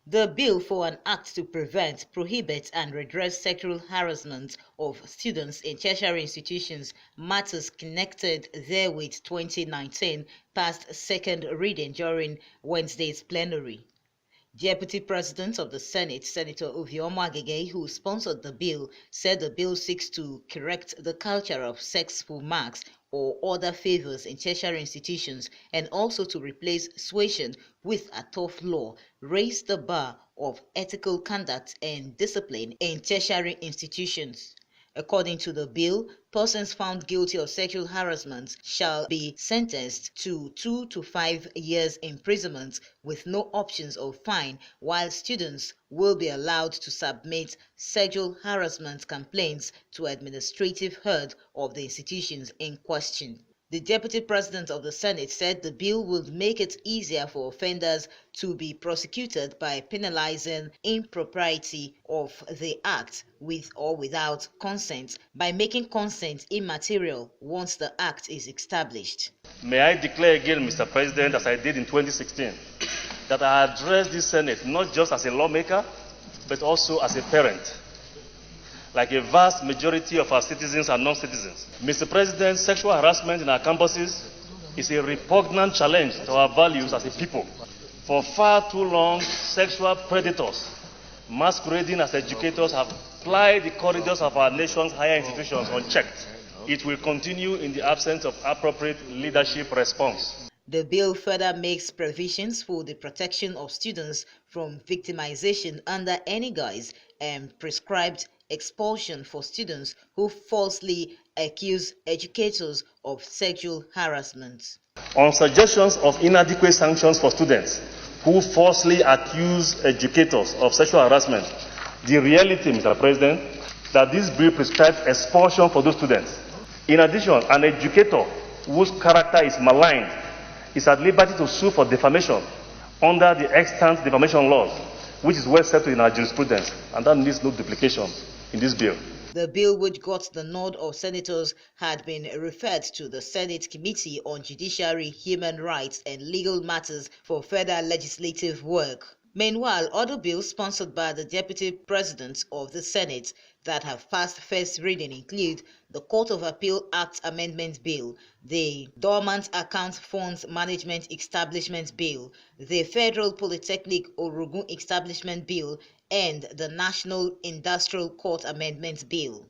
The bill for an act to prevent, prohibit and redress sexual harassment of students in tertiary institutions, matters connected therewith 2019, passed second reading during Wednesday's plenary. Deputy President of the Senate, Senator Omo-Agege, who sponsored the bill, said the bill seeks to correct the culture of sexful marks or other favors in tertiary institutions and also to replace suasion with a tough law, raise the bar of ethical conduct and discipline in tertiary institutions. According to the bill, persons found guilty of sexual harassment shall be sentenced to 2 to 5 years imprisonment with no options of fine, while students will be allowed to submit sexual harassment complaints to administrative head of the institutions in question. The Deputy President of the Senate said the bill would make it easier for offenders to be prosecuted by penalizing impropriety of the act with or without consent by making consent immaterial once the act is established. May I declare again, Mr. President, as I did in 2016, that I address this Senate not just as a lawmaker, but also as a parent, like a vast majority of our citizens and non-citizens. Mr. President, sexual harassment in our campuses is a repugnant challenge to our values as a people. For far too long, sexual predators masquerading as educators have plied the corridors of our nation's higher institutions unchecked. It will continue in the absence of appropriate leadership response. The bill further makes provisions for the protection of students from victimization under any guise and prescribed expulsion for students who falsely accuse educators of sexual harassment. On suggestions of inadequate sanctions for students who falsely accuse educators of sexual harassment, the reality, Mr. President, that this bill prescribes expulsion for those students. In addition, an educator whose character is maligned is at liberty to sue for defamation under the extant defamation laws, which is well settled in our jurisprudence, and that needs no duplication in this bill. The bill, which got the nod of senators, had been referred to the Senate Committee on Judiciary, Human Rights and Legal Matters for further legislative work. Meanwhile, other bills sponsored by the Deputy President of the Senate that have passed first reading include the Court of Appeal Act Amendment Bill, the Dormant Account Funds Management Establishment Bill, the Federal Polytechnic Orogun Establishment Bill, and the National Industrial Court Amendment Bill.